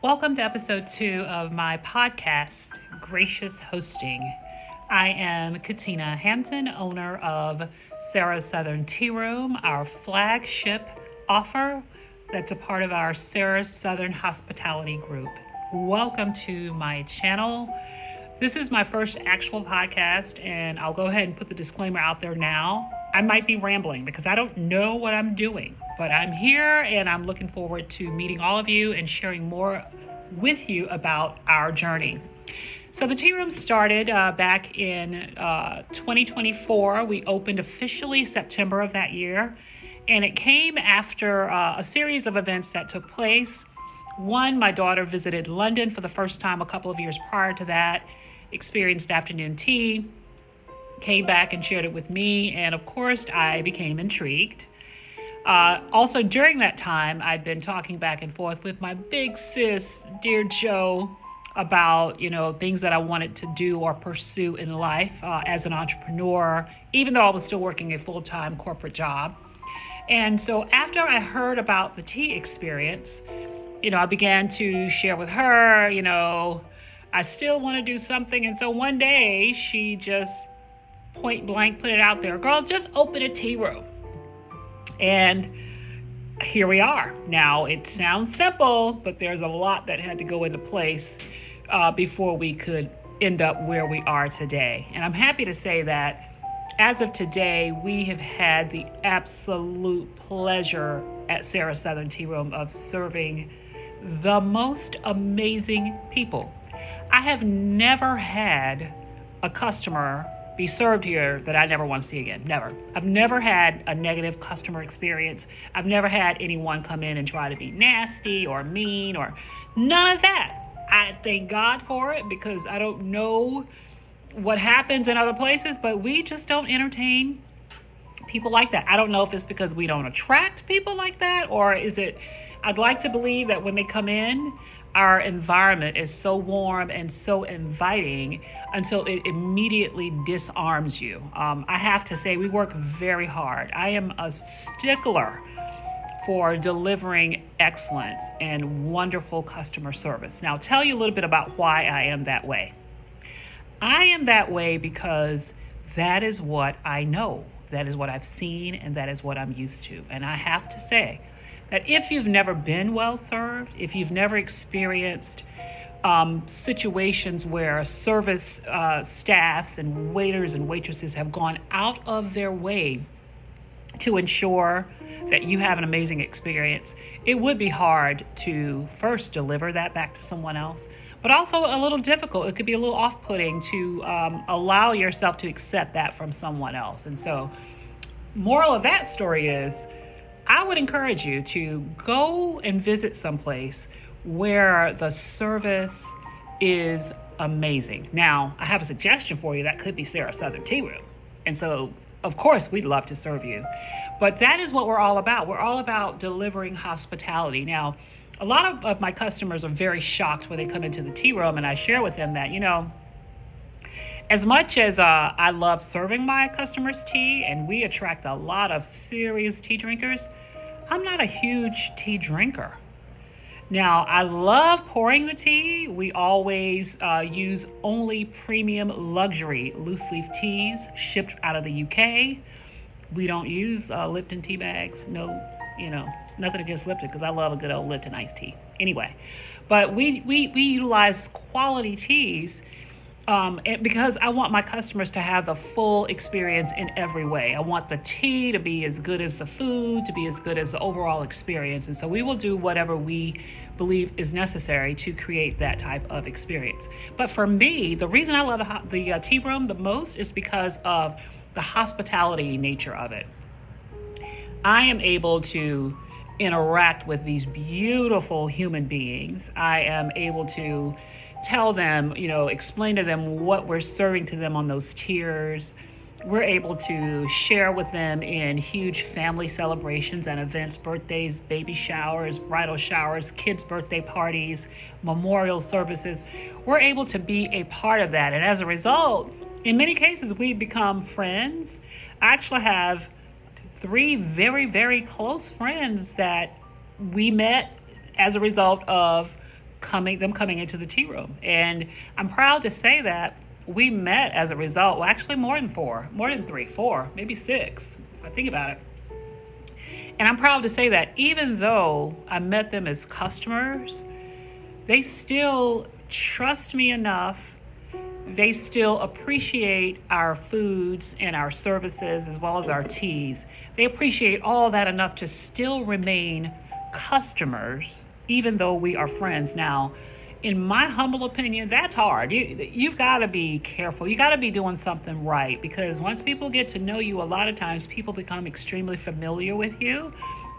Welcome to episode 2 of my podcast, Gracious Hosting. I am Katina Hampton, owner of Sarah's Southern Tea Room, our flagship offer that's a part of our Sarah's Southern Hospitality Group. Welcome to my channel. This is my first actual podcast, and I'll go ahead and put the disclaimer out there now. I might be rambling because I don't know what I'm doing, but I'm here and I'm looking forward to meeting all of you and sharing more with you about our journey. So the tea room started back in 2024. We opened officially September of that year, and it came after a series of events that took place. One, my daughter visited London for the first time a couple of years prior to that, experienced afternoon tea, came back and shared it with me, and of course I became intrigued. Also during that time, I'd been talking back and forth with my big sis, dear Joe, about things that I wanted to do or pursue in life as an entrepreneur, even though I was still working a full-time corporate job. And so after I heard about the tea experience, I began to share with her, I still want to do something. And so one day she just point blank put it out there, girl, just open a tea room. And here we are. Now, it sounds simple, but there's a lot that had to go into place before we could end up where we are today. And I'm happy to say that as of today, we have had the absolute pleasure at Sarah's Southern Tea Room of serving the most amazing people. I have never had a customer be served here that I never want to see again. Never. I've never had a negative customer experience. I've never had anyone come in and try to be nasty or mean or none of that. I thank God for it because I don't know what happens in other places, but we just don't entertain people like that. I don't know if it's because we don't attract people like that, or is it, I'd like to believe that when they come in, our environment is so warm and so inviting until it immediately disarms you. I have to say, we work very hard. I am a stickler for delivering excellence and wonderful customer service. Now, I'll tell you a little bit about why I am that way. I am that way because that is what I know. That is what I've seen, and that is what I'm used to. And I have to say that if you've never been well served, if you've never experienced situations where service staffs and waiters and waitresses have gone out of their way to ensure that you have an amazing experience, it would be hard to first deliver that back to someone else, but also a little difficult. It could be a little off-putting to allow yourself to accept that from someone else. And so, moral of that story is, I would encourage you to go and visit someplace where the service is amazing. Now, I have a suggestion for you. That could be Sarah's Southern Tea Room. And so, of course, we'd love to serve you. But that is what we're all about. We're all about delivering hospitality. Now, a lot of my customers are very shocked when they come into the tea room, and I share with them that, as much as I love serving my customers tea, and we attract a lot of serious tea drinkers, I'm not a huge tea drinker. Now, I love pouring the tea. We always use only premium luxury loose leaf teas shipped out of the UK. We don't use Lipton tea bags. No, nothing against Lipton because I love a good old Lipton iced tea. Anyway, but we utilize quality teas because I want my customers to have the full experience in every way. I want the tea to be as good as the food, to be as good as the overall experience. And so we will do whatever we believe is necessary to create that type of experience. But for me, the reason I love the tea room the most is because of the hospitality nature of it. I am able to interact with these beautiful human beings. I am able to tell them, explain to them what we're serving to them on those tiers. We're able to share with them in huge family celebrations and events, birthdays, baby showers, bridal showers, kids' birthday parties, memorial services. We're able to be a part of that. And as a result, in many cases, we become friends. I actually have 3 very, very close friends that we met as a result of coming into the tea room. And I'm proud to say that we met as a result. Well, actually more than 3, 4, maybe 6, if I think about it. And I'm proud to say that even though I met them as customers, they still trust me enough. They still appreciate our foods and our services as well as our teas. They appreciate all that enough to still remain customers, even though we are friends. Now, in my humble opinion, that's hard. You've got to be careful. You got to be doing something right, because once people get to know you, a lot of times people become extremely familiar with you.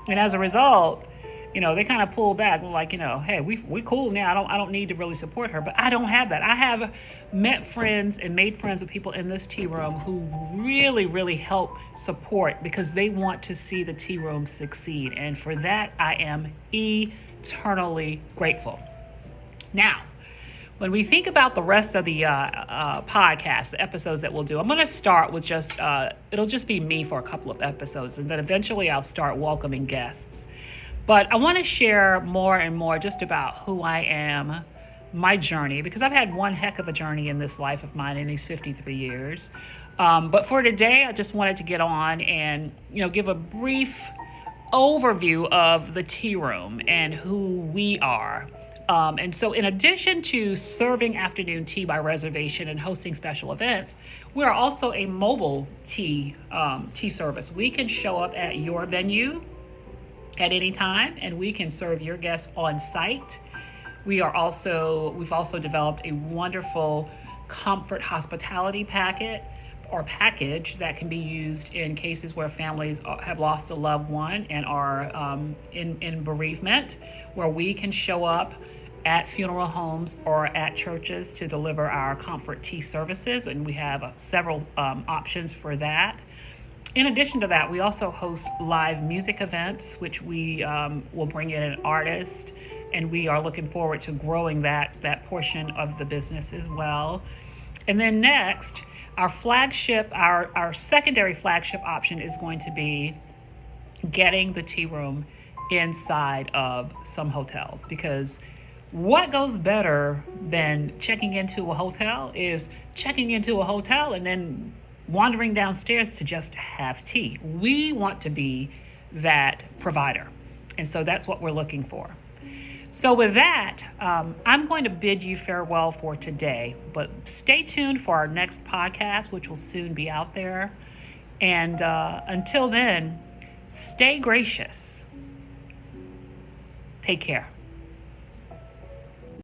And as a result, they kind of pull back, like, hey, we cool now. I don't need to really support her. But I don't have that. I have met friends and made friends with people in this tea room who really, really help support because they want to see the tea room succeed. And for that, I am eternally grateful. Now, when we think about the rest of the podcast, the episodes that we'll do, I'm going to start with it'll just be me for a couple of episodes, and then eventually I'll start welcoming guests. But I want to share more and more just about who I am, my journey, because I've had one heck of a journey in this life of mine in these 53 years. But for today, I just wanted to get on and, give a brief overview of the tea room and who we are. And so in addition to serving afternoon tea by reservation and hosting special events, we are also a mobile tea service. We can show up at your venue at any time, and we can serve your guests on site. We've also developed a wonderful comfort hospitality package that can be used in cases where families have lost a loved one and are in bereavement, where we can show up at funeral homes or at churches to deliver our comfort tea services, and we have several options for that. In addition to that, we also host live music events, which we will bring in an artist, and we are looking forward to growing that portion of the business as well. And then next, our secondary flagship option is going to be getting the tea room inside of some hotels, because what goes better than checking into a hotel is checking into a hotel and then wandering downstairs to just have tea. We want to be that provider. And so that's what we're looking for. So with that, I'm going to bid you farewell for today, but stay tuned for our next podcast, which will soon be out there. And until then, stay gracious. Take care.